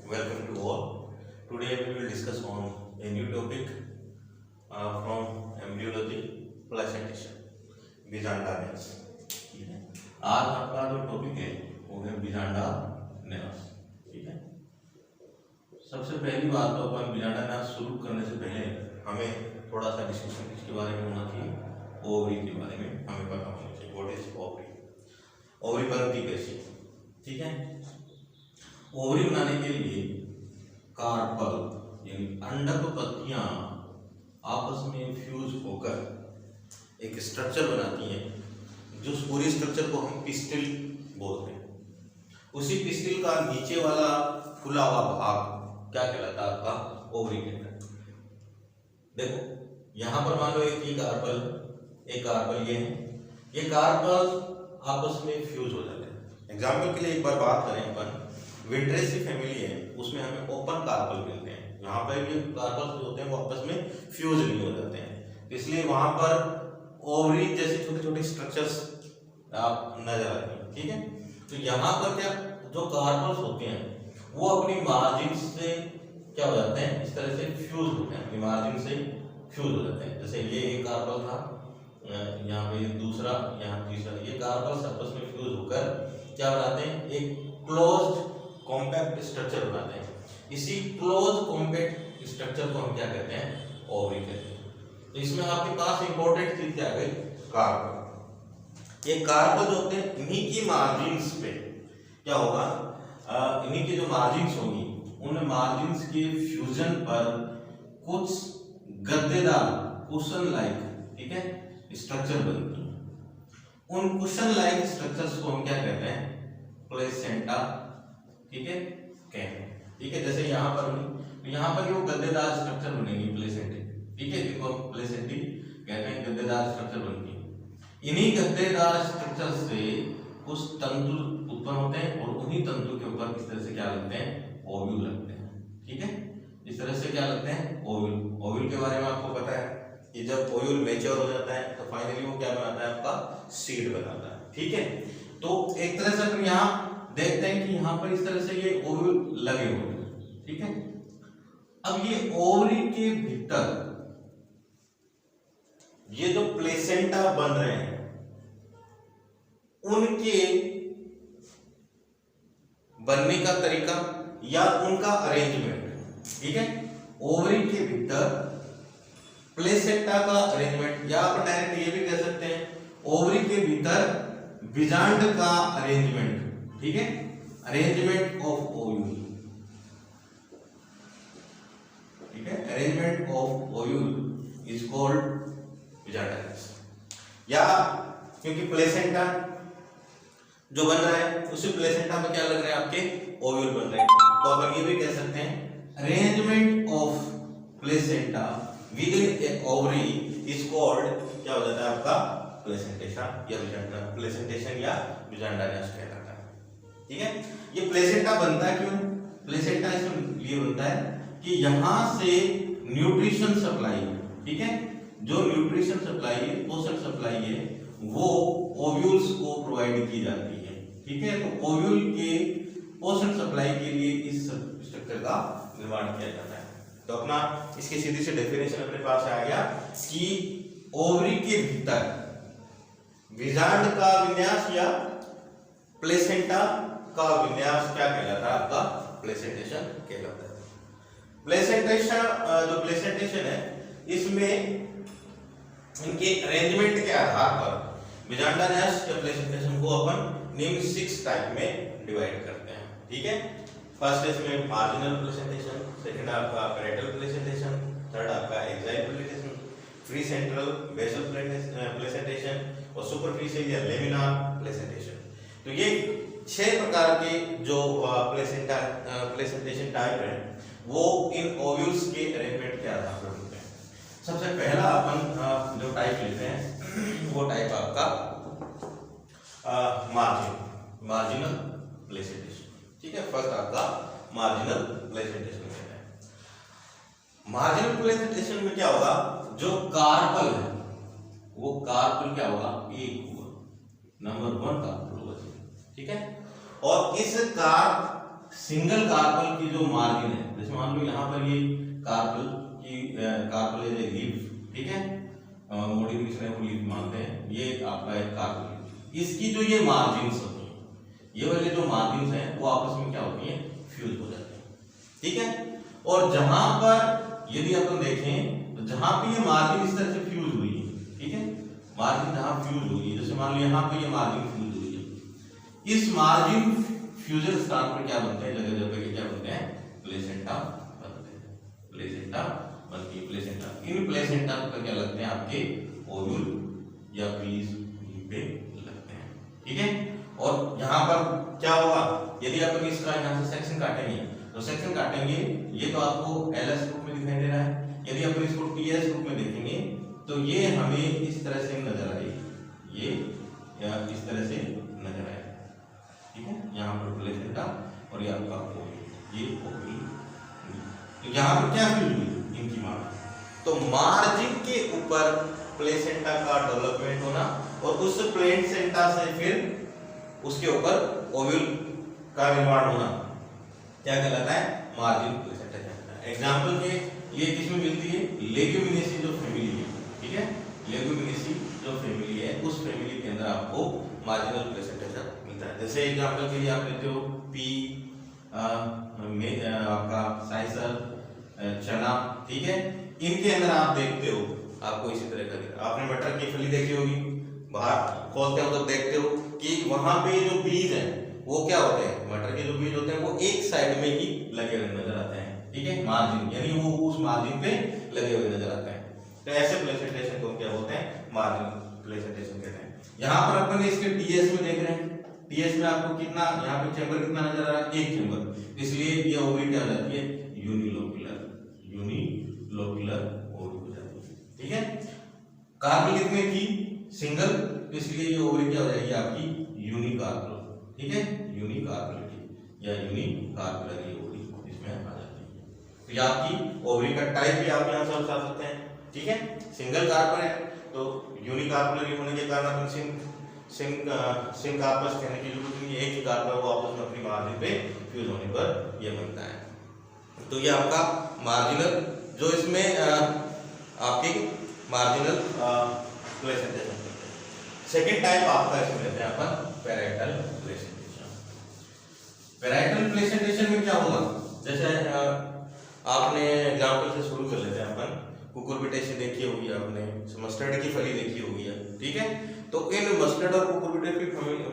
welcome to all. Today we will discuss on a new topic from embryology placentation, Bijanda nerves. ठीक है, आज आपका जो topic है वो है Bijanda nerves. ठीक है, सबसे पहली बात तो अपन Bijanda nerves शुरू करने से पहले हमें थोड़ा सा डिस्कशन किसके बारे में होना चाहिए, ओवरी के बारे में हमें पता होना चाहिए. व्हाट इज ओवरी, ओवरी बनती कैसी. ठीक है, ओवरी बनाने के लिए कार्पल यानी अंडक पत्तियां आपस में फ्यूज होकर एक स्ट्रक्चर बनाती हैं, जो पूरी स्ट्रक्चर को हम पिस्टिल बोलते हैं. उसी पिस्टिल का नीचे वाला खुला हुआ भाग क्या कहलाता है, आपका ओवरी कहलाता है. देखो यहां पर मान लो एक कार्पल ये है, ये कार्पल आपस में फ्यूज हो जाते हैं. एग्जाम्पल के लिए एक बार बात करें अपन, विंट्रेसी फैमिली है, उसमें हमें ओपन कार्पल मिलते हैं. यहाँ पर भी कार्पल्स जो होते हैं वो आपस में फ्यूज नहीं हो जाते हैं, इसलिए वहां पर ओवरी जैसे छोटे छोटे स्ट्रक्चर्स आप नजर आते हैं. ठीक है, तो यहाँ पर क्या जो कार्पल्स होते हैं वो अपनी मार्जिन से क्या हो जाते हैं, इस तरह से फ्यूज होते हैं, अपनी मार्जिन से फ्यूज हो जाते हैं. जैसे ये एक कार्पल था, यहाँ पे दूसरा, यहाँ तीसरा, ये कार्पल्स आपस में फ्यूज होकर क्या बनाते हैं, एक क्लोज्ड कॉम्पैक्ट स्ट्रक्चर बनाते हैं. इसी क्लोज कॉम्पैक्ट स्ट्रक्चर को हम क्या कहते हैं, ओवरी कहते हैं. तो इसमें आपके पास इंपॉर्टेंट चीज क्या है, कार्पल. ये कार्पल जो होते हैं इन्हीं की मार्जिन्स पे क्या होगा, इन्हीं की जो मार्जिन्स होंगी उन मार्जिन्स के फ्यूजन पर कुछ गद्देदार कुशन लाइक, ठीक है, स्ट्रक्चर बनती है. उन कुशन लाइक स्ट्रक्चर्स को हम क्या कहते हैं, प्लेसेंटा. ठीक है, कहते हैं. ठीक है, जैसे यहाँ पर वो गद्देदार स्ट्रक्चर बनेगी प्लेसेंटी. ठीक है, देखो प्लेसेंटी कहते हैं, गद्देदार स्ट्रक्चर बनती है. इन्हीं गद्देदार स्ट्रक्चर से कुछ तंतु उत्पन्न होते हैं और उन्हीं तंतु के ऊपर इस तरह से क्या लगते हैं, ओव्यूल लगते हैं. ठीक है, इस तरह से क्या लगते हैं, ओव्यूल. ओव्यूल के बारे में आपको पता है कि जब ओव्यूल मैच्योर हो जाता है तो फाइनली वो क्या बनाता है, आपका सीड बनाता है. ठीक है, तो एक तरह से अपन यहाँ देखते हैं कि यहाँ पर इस तरह से ये ओव्यूल लगे हुए हैं. ठीक है, अब ये ओवरी के भीतर ये जो प्लेसेंटा बन रहे हैं उनके बनने का तरीका या उनका अरेंजमेंट. ठीक है, ओवरी के भीतर प्लेसेंटा का अरेंजमेंट, या आप डायरेक्ट ये भी कह सकते हैं ओवरी के भीतर बिजांड का अरेंजमेंट. ठीक है, अरेंजमेंट ऑफ ओव्यूल. ठीक है, arrangement of ovule is called बिजांडा nerves. या क्योंकि प्लेसेंटा जो बन रहा है उसी प्लेसेंटा में क्या लग रहा है, आपके ओव्यूल बन रहे हैं. तो अपन ये भी कह सकते हैं arrangement of placenta with in A ovary is called क्या हो जाता है, आपका प्लेसेंटेशन या बिजांडा. प्लेसेंटेशन या बिजांडा nerves कहलाता है. ठीक है, ये प्लेसेंटा बनता है क्यों, प्लेसेंटा इसलिए बनता है कि यहां से न्यूट्रिशन सप्लाई, ठीक है, जो न्यूट्रिशन सप्लाई है, पोषण सप्लाई है, वो ओव्यूल्स को प्रोवाइड की जाती है. ठीक है, तो ओव्यूल के पोषण सप्लाई के लिए इस स्ट्रक्चर का निर्माण किया जाता है. तो अपना इसकी सीधी सी डेफिनेशन अपने पास आ गया कि ओवरी के भीतर बिजांड का विन्यास या प्लेसेंटा का विन्यास क्या कहलाता है, आपका प्लेसेंटेशन कहलाता है. प्लेसेंटेशन जो प्लेसेंटेशन है इसमें इनके अरेंजमेंट के आधार पर बिजांडा nerves या प्लेसेंटेशन को अपन निम्न 6 टाइप में डिवाइड करते हैं. ठीक है, फर्स्ट इसमें मार्जिनल प्लेसेंटेशन, सेकंड आपका पैरेटल प्लेसेंटेशन, थर्ड आपका axile placentation, free central basal placentation और सुपरफिशियल या लेमिनार प्लेसेंटेशन. तो ये 6 प्रकार के जो प्लेसेंटेशन टाइप है वो इन ओव्यूल्स के अरेंजमेंट के आधार पर होते हैं. सबसे पहला अपन जो टाइप लेते हैं वो टाइप आपका मार्जिनल प्लेसेंटेशन. ठीक है, फर्स्ट आपका मार्जिनल प्लेसेंटेशन है. मार्जिनल प्लेसेंटेशन में क्या होगा, जो कार्पल है वो कार्पल क्या होगा, एक होगा, नंबर 1 कार्पल होगा. ठीक है, और इस सिंगल कार्पल की जो मार्जिन है, जैसे मान लो यहाँ पर ये कार्पल की कार्पल है लीफ, ठीक है, मॉडिफिकेशन है लीफ मानते हैं, ये आपका एक कार्पल, इसकी जो ये मार्जिन्स होती हैं, ये वाले जो मार्जिन्स हैं वो आपस में क्या होती हैं, फ्यूज हो जाती हैं, ठीक है। और जहां पर यदि अपन देखें तो जहां पे ये मार्जिन इस तरह से फ्यूज हुई है, ठीक है, मार्जिन जहां फ्यूज हुई है, जैसे मान लो यहाँ पे ये मार्जिन फ्यूज हुई है, इस मार्जिन फ्यूजन स्थान पर क्या बनते हैं, जगह जगह क्या बनते हैं, प्लेसेंटा बनते हैं, प्लेसेंटा बनती है, प्लेसेंटा, इन प्लेसेंटा पर क्या लगते हैं, आपके ओव्यूल या पीस पे लगते हैं, ठीक है। और यहाँ पर क्या होगा, यदि अपन इसका यहाँ से सेक्शन काटेंगे तो सेक्शन काटेंगे, ये तो आपको एलएस रूप में दिखाई दे रहा है, यदि अपन इसको टीएस रूप में देखेंगे तो ये हमें इस तरह से नजर आएगी, ये या इस तरह से नजर आएगा, ठीक है। यहाँ पर प्लेसेंटा और ये आपका ओव्यूल, ये ओव्यूल, तो यहाँ पर क्या फ्यूज हुई इनकी मार्जिन, तो मार्जिन के ऊपर प्लेसेंटा का डेवलपमेंट होना और उस प्लेसेंटा से फिर उसके ऊपर ओव्यूल का निर्माण होना क्या कहलाता है, मार्जिन प्लेसेंटा कहलाता है। एग्जांपल के ये किसमें मिलती है, लेग्यूमिनेसी जो फैमिली है, ठीक है, लेग्यूमिनेसी जो फैमिली है उस फैमिली के अंदर आपको मार्जिनल प्लेसेंटा मिलता है। जैसे एग्जांपल के लिए आप लेते हो पी आपका साइसर, चना, ठीक है, इनके अंदर आप देखते हो आपको इसी तरह का, आपने मटर की फली देखी होगी, बाहर खोलते हो तो देखते हो कि वहां पे जो बीज है वो क्या होते हैं, मटर के जो बीज होते हैं वो एक साइड में ही लगे हुए नजर आते हैं, ठीक है, मार्जिन यानी वो उस मार्जिन पे लगे हुए नजर आते हैं, तो ऐसे प्लेसेंटेशन को क्या बोलते हैं, मार्जिन प्लेसेंटेशन कहते हैं। यहाँ पर अपन इसके टीएस में देख रहे हैं, टीएस में आपको कितना यहाँ पे चेंबर कितना नजर आ रहा है, एक चेंबर, इसलिए ये ओवरी क्या हो जाती है, यूनिलोक्युलर, यूनिलोक्युलर ओवरी हो जाती है, ठीक है। कार्बन कितने की, सिंगल, इसलिए ये ओवरी क्या हो जाएगी आपकी, यूनिकार्बल, ठीक है, यूनिकार्बलिटी या यूनिकार्बुलरी ओवरी इसमें आ जाती है। तो ये आपकी ओवरी का टाइप भी आप यहाँ से बता सकते हैं, ठीक है, सिंगल कार्बन है तो यूनिकार्बुलरी होने के कारण अपन सिंक कार्पस कहने की जरूरत नहीं है, एक ही कार्बन वो आपस में अपनी मार्जिन पे फ्यूज होने पर ये बनता है। तो ये आपका मार्जिनल, जो इसमें आपकी मार्जिनल प्लेसेंटेशन। सेकेंड टाइप आपका इसमें लेते हैं अपन पैराइटल प्लेसेंटेशन। पैराइटल प्लेसेंटेशन में क्या होगा, जैसे आपने एग्जांपल से शुरू कर लेते हैं अपन, कुकुरबिटेसी देखी होगी आपने, मस्टर्ड की फली देखी होगी, ठीक है, तो इन मस्टर्ड और कुकुरबिटेसी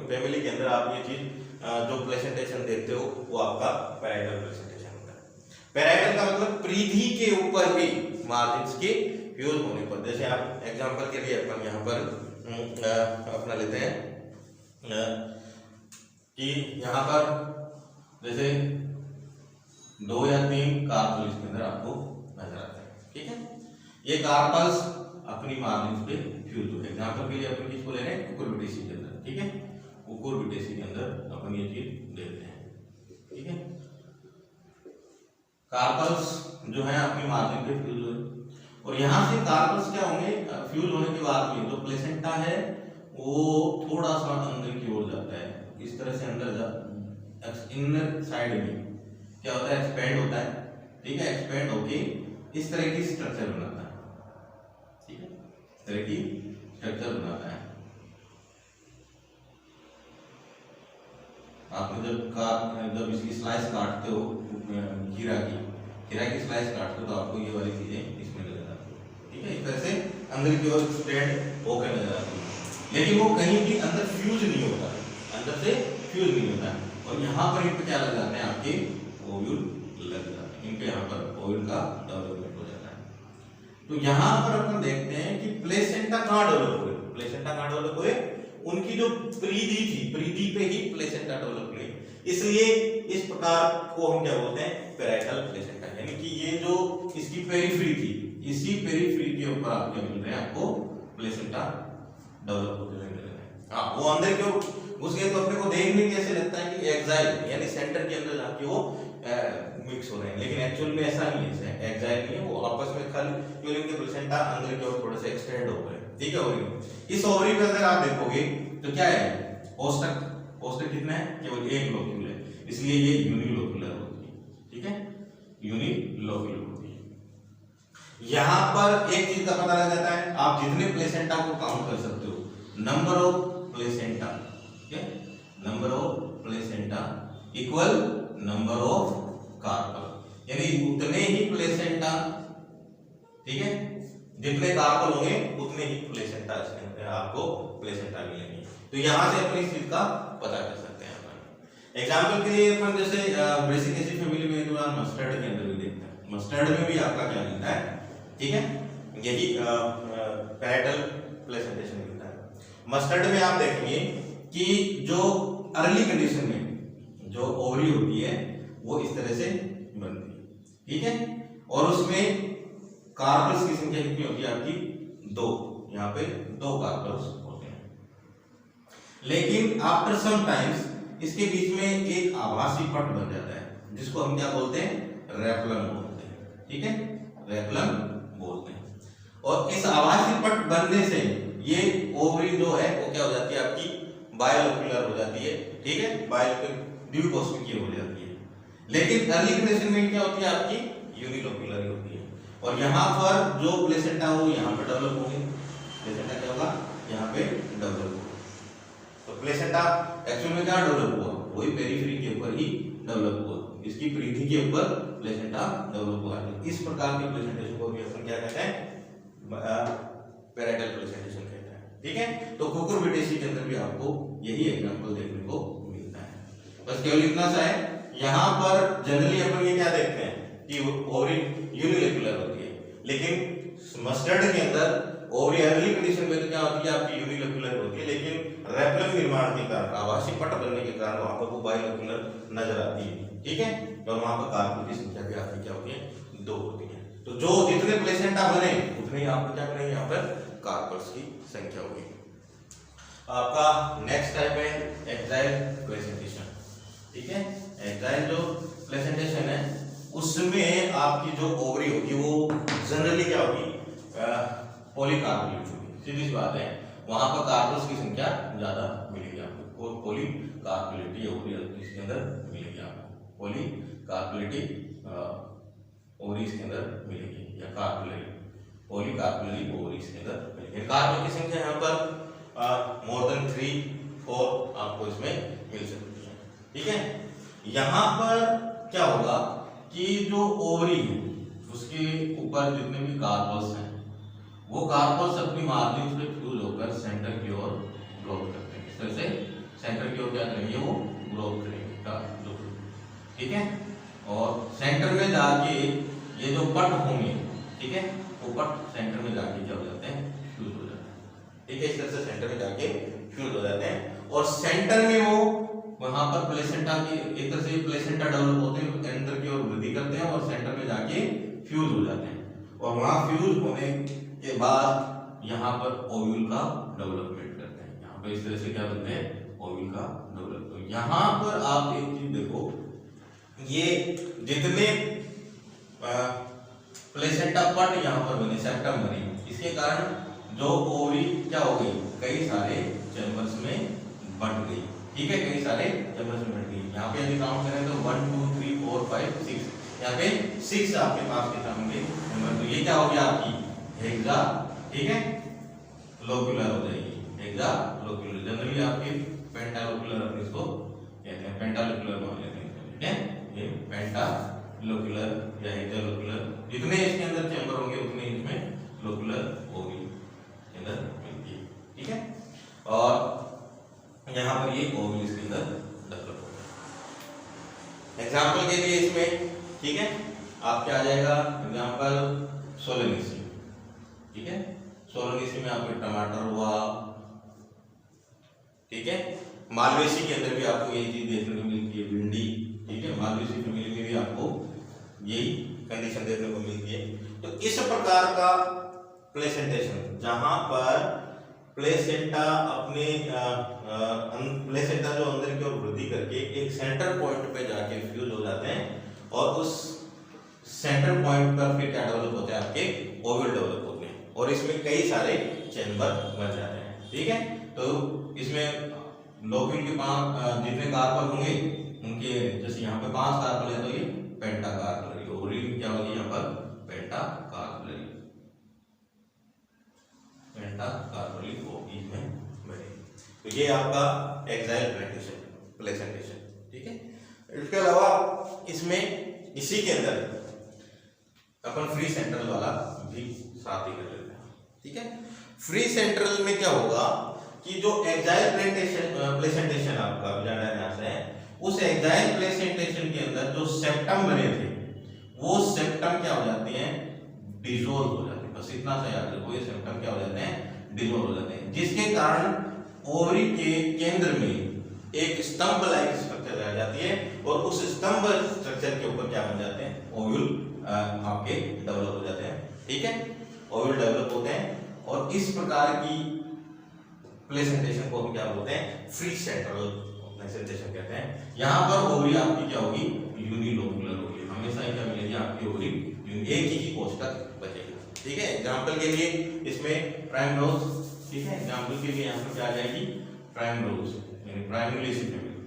फैमिली के अंदर आप ये चीज जो प्लेसेंटेशन देखते हो वो आपका पैराइटल प्लेसेंटेशन होता है। पैराइटल का मतलब परिधि के ऊपर ही मार्जिन्स के फ्यूज होने पर, जैसे आप एग्जांपल के लिए अपन यहाँ पर अपना लेते हैं कि यहाँ पर जैसे 2 या 3 कार्पल इसके अंदर आपको नजर आते हैं, ठीक है, ये कार्पल्स अपनी मार्जिन पे फ्यूज हुए। एग्जांपल के लिए अपन किसको ले रहे हैं, कुकुरबिटेसी के अंदर, ठीक है, कुकुरबिटेसी के अंदर अपन ये चीज देखते हैं, ठीक है, कार्पल्स जो है अपनी मार्जिन पे फ्यूज हुए और यहाँ से कार्पल्स क्या होंगे, फ्यूज होने के बाद में जो प्लेसेंटा है वो थोड़ा सा अंदर की ओर जाता है, इस तरह से अंदर इनर साइड में क्या होता है, एक्सपेंड होता है, ठीक है, एक्सपेंड होके इस तरह की स्ट्रक्चर बनाता है, ठीक है, इस तरह की स्ट्रक्चर बनाता है। आपने जब इसकी स्लाइस काटते हो खीरा की स्लाइस काटते हो तो आपको ये वाली चीजें इसमें नजर आती है, ठीक है, इस तरह से अंदर की ओर स्ट्रेंड होकर नजर आती है, लेकिन वो कहीं भी अंदर फ्यूज नहीं होता, अंदर से फ्यूज नहीं होता है। और यहाँ पर इन पे क्या लग जाते हैं, आपके ओव्यूल लग जाते हैं, इनके यहाँ पर ओव्यूल का डेवलपमेंट हो जाता है। तो यहाँ पर अपन देखते हैं कि प्लेसेंटा कहाँ डेवलप हुए, प्लेसेंटा कहाँ डेवलप हुए, उनकी जो परिधि थी, परिधि पे ही प्लेसेंटा डेवलप हुई, इसलिए इस प्रकार को हम क्या बोलते हैं, पैराइटल प्लेसेंटा, यानी कि ये जो इसकी पेरिफेरी थी, इसी पेरिफेरी के ऊपर आप क्या मिल रहे हैं, आपको प्लेसेंटा डेवलप होते हुए मिल रहे हैं। हाँ, वो अंदर क्यों घुस गए तो अपने को देखने कैसे लगता है कि एक्साइल यानी सेंटर के अंदर जाके वो मिक्स हो रहे हैं, लेकिन एक्चुअल में ऐसा नहीं है, एक्साइल नहीं है, वो आपस में खाली यूरिन के प्लेसेंटा अंदर की ओर थोड़े से एक्सटेंड हो गए, ठीक है। ओवरी, इस ओवरी पे अगर आप देखोगे तो क्या है, ओस्टक, ओस्टेट कितना है, केवल एक लोक्यूल है, इसलिए ये यूनिलोक्यूलर होती है। ठीक है, यूनिलोक्यूलर होती है। यहां पर एक चीज का पता लग जाता है, आप जितने प्लेसेंटा को काउंट कर सकते हो, नंबर ऑफ प्लेसेंटा, ठीक है, number of placenta equal number of carpel, यानी उतने ही प्लेसेंटा, ठीक है, जितने कार्पल होंगे उतने ही प्लेसेंटा आपको प्लेसेंटा मिलेंगे। तो यहां से अपनी चीज का पता कर सकते हैं अपन। एग्जांपल के लिए अपन जैसे ब्रेसिकेसी फैमिली में जो मस्टर्ड के अंदर भी देखते हैं, मस्टर्ड में भी आपका क्या मिलता है, ठीक है, यही पैरेटल प्लेसेंटेशन मिलता है। मस्टर्ड में आप देखेंगे कि जो अर्ली कंडीशन में जो ओवरी होती है वो इस तरह से बनती है, ठीक है, और उसमें कार्पल्स की संख्या कितनी होती है आपकी, 2, यहाँ पे 2 कार्पल्स होते हैं। लेकिन आफ्टर सम टाइम्स इसके बीच में एक आभासी पट बन जाता है जिसको हम क्या बोलते हैं, रेप्लम बोलते हैं, ठीक है, रेप्लम बोलते हैं। और इस आभासी पट बनने से ये ओवरी जो है वो क्या हो जाती है आपकी, बायोलोक्यूलर हो जाती है, ठीक है, बायोलोक्यूलर द्विकोशिकीय हो जाती है। लेकिन अर्ली कंडीशन में क्या होती है आपकी, यूनिलोक्यूलर होती है। और यहाँ पर जो प्लेसेंटा हो यहाँ पे डेवलप होंगे, प्लेसेंटा क्या होगा, यहाँ पे डेवलप होगा। तो प्लेसेंटा एक्चुअल में क्या डेवलप हुआ, वही पेरिफेरी के ऊपर ही डेवलप हुआ, इसकी परिधि के ऊपर प्लेसेंटा डेवलप हुआ है। इस प्रकार के प्लेसेंटेशन को भी अपन क्या कहते हैं, पैरेटल प्लेसेंटेशन कहते हैं, ठीक है। तो कुकुरबिटेसी के अंदर भी आपको यही एग्जांपल देखने को मिलता है। बस केवल इतना सा है, यहाँ पर जनरली अपन ये क्या देखते हैं कि ओवरी यूनिलोक्यूलर होती है, लेकिन मस्टर्ड के अंदर ओवरी अर्ली कंडीशन में तो क्या होती है आपकी, यूनिलोक्यूलर होती है, लेकिन रेप्लम निर्माण के कारण, आभासी पट बनने के कारण वहां पर वो बायोलोक्यूलर नजर आती है, ठीक है, और वहां पर कार्पल की संख्या भी आपकी क्या होती है, 2 होती है। तो जो जितने प्लेसेंटा बने उतने ही आपको क्या बनेंगे, यहाँ पर कार्पल्स की संख्या होगी। आपका नेक्स्ट टाइप है एक्साइल प्लेसेंटेशन, ठीक है। एक्साइल जो प्लेसेंटेशन है उसमें आपकी जो ओवरी होगी वो जनरली क्या होगी, पॉलीकार्पुलेट होगी, सीधी सी बात है, वहां पर कार्पल्स की संख्या ज्यादा मिलेगी आपको, और पॉलीकार्पुलेटी ओवरी इसके अंदर मिलेगी आपको, पॉलीकार्पुलेटी ओवरी इसके अंदर मिलेगी, या कार्पुलेरी, पॉलीकार्पुलेरी ओवरी इसके अंदर मिलेगी। कार्पल की संख्या यहाँ पर मोर देन 3, 4 आपको इसमें मिल सकती है, ठीक है। यहाँ पर क्या होगा कि जो ओवरी है उसके ऊपर जितने भी कार्पल्स हैं वो कार्पल्स अपनी मार्जिन पे फ्यूज होकर सेंटर की ओर ग्रोथ करते हैं। इस तरह से सेंटर की ओर क्या करेंगे, वो ग्रोथ करेंगे, ठीक है। और सेंटर में जाके ये जो पट होंगे, ठीक है, वो पट सेंटर में जाके क्या हो जाते हैं, फ्यूज हो जाते हैं, ठीक है। इस तरह से सेंटर में जाके फ्यूज हो जाते हैं, और सेंटर में वो वहां पर प्लेसेंटा की एक तरह से प्लेसेंटा डेवलप होते हैं, एंटर की ओर वृद्धि करते हैं और सेंटर में जाके फ्यूज हो जाते हैं, और वहां फ्यूज होने के बाद यहाँ पर ओव्यूल का डेवलपमेंट करते हैं। यहाँ पे इस तरह से क्या बनते हैं, ओव्यूल का डेवलपमेंट। यहाँ पर आप एक चीज देखो, ये जितने प्लेसेंटा पट यहाँ पर बने, सेप्टम बने, इसके कारण जो ओवरी क्या हो गई, कई सारे चैम्बर्स में बंट गई, ठीक है, कई सारे चैम्बर्स में बंट गई। यहाँ पे यदि काउंट करें तो 1 2 3 4 5 6, यहाँ पे 6 आपके पास के होंगे चैम्बर। तो ये क्या हो गया आपकी हेक्सा, ठीक है, लोक्यूलर हो जाएगी, हेक्सा लोक्यूलर। जनरली आपके पेंटालोक्यूलर इसको कहते हैं, पेंटालोक्यूलर मान लेते हैं, ठीक है, ये पेंटालोक्यूलर या हेक्सा लोक्यूलर। जितने इसके अंदर चैम्बर होंगे उतने इसमें लोक्यूलर होगी के अंदर मिलती है, ठीक है। और यहाँ पर ये ओवरी इसके अंदर डेवलप होगा। एग्जाम्पल के लिए इसमें, ठीक है, आपके आ जाएगा एग्जाम्पल सोलेनेसी, ठीक है, सोलेनेसी में आपके टमाटर हुआ, ठीक है। मालवेसी के अंदर भी आपको यही चीज देखने को मिलती है, भिंडी, ठीक है, मालवेसी फैमिली में भी आपको यही कंडीशन देखने को मिलती है। तो इस प्रकार का प्लेसेंटेशन जहां पर प्लेसेंटा अपने प्लेसेंटा जो अंदर की ओर वृद्धि करके एक सेंटर पॉइंट पे जाके फ्यूज हो जाते हैं, और उस सेंटर पॉइंट पर फिर क्या डेवलप होते हैं, आपके ओवल डेवलप होते हैं, और इसमें कई सारे चैम्बर बन जाते हैं, ठीक है। तो इसमें लोक्यूल के 5 जितने कार्पल होंगे उनके, जैसे यहाँ पे 5 कार्पल है तो ये पेंटा कार्पल, ओवरी क्या होगी यहाँ पर पेंटा कार्पल, पेंटा कार्पल होगी में बनेगी। तो ये आपका एक्साइल प्लेसेंटेशन, ठीक है। इसके अलावा इसमें इसी के अंदर अपन फ्री सेंट्रल वाला भी साथ ही कर लेते हैं, ठीक है। फ्री सेंट्रल में क्या होगा कि जो एक्साइल प्लेसेंटेशन आपका विजार्डानियास है, उस एक्साइल प्लेसेंटेशन के अंदर जो सेप्टम बने थे वो सेप्टम क्या हो जाते हैं, डिसोल्व हो जाते हैं। बस इतना सा याद रखो, ये सेप्टम क्या हो जाते हैं, डिसोल्व हो जाते हैं, जिसके कारण ओवरी के केंद्र में एक स्तंभ लाइक स्ट्रक्चर रह जाती है और उस स्तंभ स्ट्रक्चर के ऊपर क्या बन जाते हैं, ओव्यूल आपके डेवलप हो जाते हैं, ठीक है। ओव्यूल डेवलप होते हैं और इस प्रकार की प्लेसेंटेशन को हम क्या बोलते हैं, फ्री सेंट्रल प्लेसेंटेशन कहते हैं। यहाँ पर ओवरी आपकी क्या होगी, यूनिलोक्युलर होगी, हमेशा ही क्या मिलेगी आपकी ओवरी एक ही कोष्ठक बचेगी, ठीक है। एग्जांपल के लिए इसमें प्राइमरोज, ठीक है, एग्जांपल के लिए यहाँ पर क्या आ जाएगी, प्राइमरोज यानी प्राइमुलेसी फैमिली,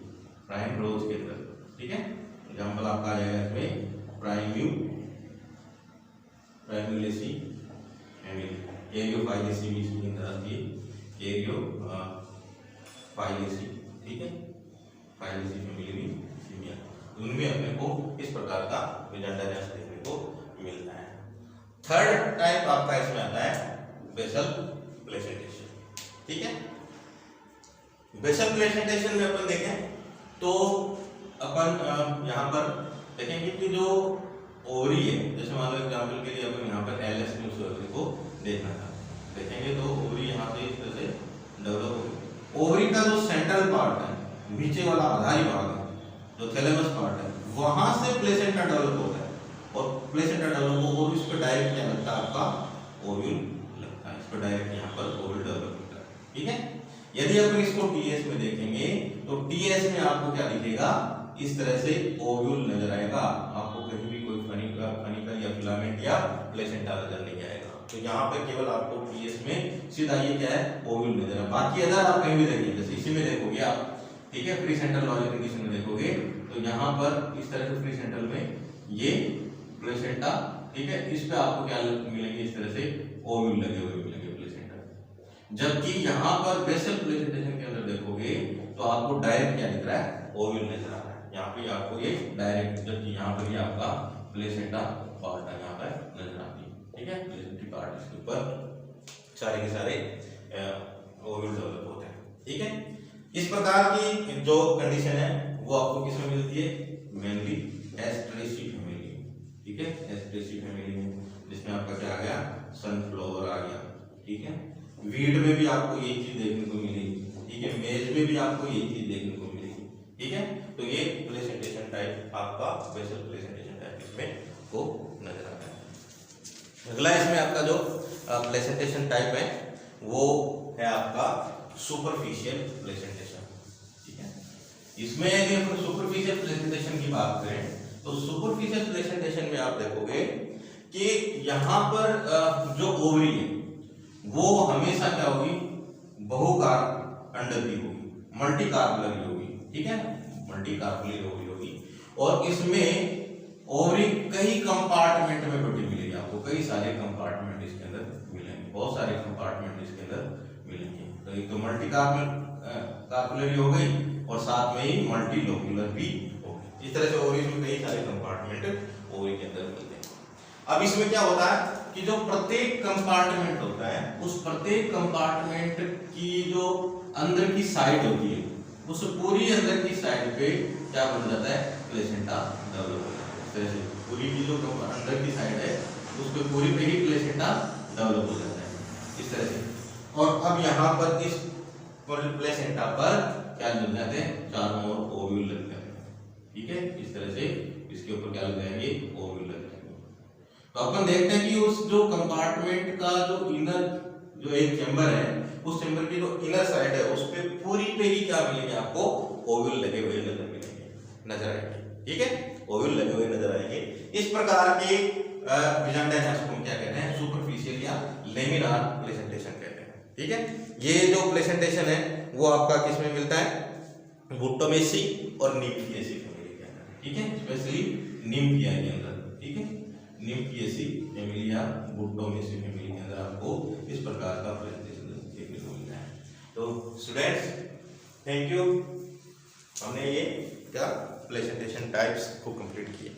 प्राइमरोज के अंदर, ठीक है। एग्जांपल आपका आ जाएगा इसमें प्राइमुलेसी फैमिली, कैरियोफाइलेसी भी इसके अंदर आती है, कैरियोफाइलेसी, ठीक है, फाइलेसी फैमिली भी सीमिया, उनमें अपने को इस प्रकार का विजार्डानियास देखने को मिलता है। थर्ड टाइप आपका इसमें आता है बेसल प्लेसेंटेशन, ठीक है। बेसल प्लेसेंटेशन में अपन देखें तो अपन यहाँ पर देखेंगे कि जो ओवरी है, जैसे मान लो एग्जाम्पल के लिए अपन यहाँ पर एलएस न्यूज को देखना था, देखेंगे तो ओवरी यहाँ पे इस तरह से डेवलप होगी। ओवरी का जो सेंट्रल पार्ट है, नीचे वाला आधारी भाग है, जो थैलेमस पार्ट है, वहां से प्लेसेंटा डेवलप होता है और प्लेसेंटा डेवलप हो और इस पर डायरेक्ट क्या लगता है, आपका ओव्यूल लगता है, इस पर डायरेक्ट यहाँ पर ओव्यूल डेवलप होता है, ठीक है। यदि अपन इसको टीएस में देखेंगे तो टीएस में आपको क्या दिखेगा, इस तरह से ओव्यूल नजर आएगा, आपको कहीं भी कोई फनिकल या फिलामेंट या प्लेसेंटा नजर नहीं आएगा। तो यहाँ पे केवल आपको टीएस में सीधा ये क्या है, ओव्यूल नजर आएगा। बाकी अगर आप कहीं भी देखिए, जैसे इसी में देखोगे आप, ठीक है, फ्री सेंट्रल लॉजिक कंडीशन में देखोगे तो यहाँ पर इस तरह से फ्री सेंट्रल में ये प्लेसेंटा, ठीक है, इस पे आपको क्या मिलेंगे, इस तरह से ओव्यूल लगे हुए मिलेंगे प्लेसेंटा। जबकि यहाँ पर बेसल प्लेसेंटेशन के अंदर देखोगे तो आपको डायरेक्ट क्या दिख रहा है, ओव्यूल नजर आ रहा है। यहाँ पे आपको ये डायरेक्ट, जबकि यहाँ पर ये आपका प्लेसेंटा पार्ट है, यहाँ पर नजर आती है, ठीक है, प्लेसेंटी पार्ट, इसके ऊपर सारे के सारे ओव्यूल डेवलप होते हैं, ठीक है। इस प्रकार की जो कंडीशन है वो आपको किसमें मिलती है, मेनली एस्ट्रेसी फैमिली, ठीक है, एस्ट्रेसी फैमिली में, जिसमें आपका क्या आ गया, सनफ्लावर आ गया, ठीक है। वीड में भी आपको यही चीज देखने को मिलेगी, ठीक है, मेज में भी आपको यही चीज देखने को मिलेगी, ठीक है। तो ये प्लेसेंटेशन टाइप आपका बेसल प्लेसेंटेशन टाइप इसमें को नजर आता है। अगला इसमें आपका जो प्लेसेंटेशन टाइप है वो है आपका सुपरफिशियल प्लेसेंटेशन, ठीक है। इसमें यदि हम सुपरफिशियल प्लेसेंटेशन की बात करें तो सुपरफिशियल प्लेसेंटेशन में आप देखोगे कि यहाँ पर जो ओवरी है वो हमेशा क्या होगी, बहुकार अंडर की होगी, मल्टी कार्पुलरी होगी, ठीक है, मल्टी कार्पुलरी ओवरी होगी। और इसमें ओवरी कई कंपार्टमेंट में बटी मिलेगी आपको, कई सारे कंपार्टमेंट इसके अंदर मिलेंगे, बहुत सारे कंपार्टमेंट इसके अंदर मिलेंगे। तो एक तो मल्टी कार्पुलरी हो गई और साथ में ही मल्टी लोक्युलर भी हो गई। इस तरह से ओवरी में कई सारे कंपार्टमेंट ओवरी के अंदर मिलते हैं। अब इसमें क्या होता है कि जो प्रत्येक कंपार्टमेंट होता है, उस प्रत्येक कंपार्टमेंट की जो अंदर की साइड होती है, उस पूरी अंदर की साइड पे क्या बन जाता है, प्लेसेंटा डेवलप होता है। इस तरह से पूरी की जो अंदर की साइड है उस पे पूरी पे ही प्लेसेंटा डेवलप हो जाता है, इस तरह से। और अब यहाँ पर इस प्लेसेंटा पर क्या लग जाते हैं, चारों ओर ओव्यूल लग जाते हैं, ठीक है। इस तरह से इसके ऊपर क्या लग जाएंगे, ओव्यूल लग जाएंगे। तो अपन देखते हैं कि उस जो कंपार्टमेंट का जो इनर जो एक चैम्बर है, उस चैम्बर की जो इनर साइड है उस पे पूरी पे ही क्या मिलेंगे आपको, ओव्यूल लगे हुए नजर आएंगे, ठीक है, ओव्यूल लगे हुए नजर आएंगे। इस प्रकार के विजार्डानियास को हम क्या कहते हैं, सुपरफिशियल या लेमिनार प्लेसेंटेशन कहते हैं, ठीक है। ये जो प्लेसेंटेशन है वो आपका किस में मिलता है, बुट्टोमेसी और निम्फिएसी फैमिली के अंदर, ठीक है, स्पेशली निम्फिया के अंदर, ठीक है, निम्फिएसी फैमिली या बुट्टोमेसी फैमिली के अंदर आपको इस प्रकार का प्रेजेंटेशन देखने को मिलता है। तो स्टूडेंट्स थैंक यू, हमने ये क्या प्रेजेंटेशन टाइप्स को कंप्लीट किया।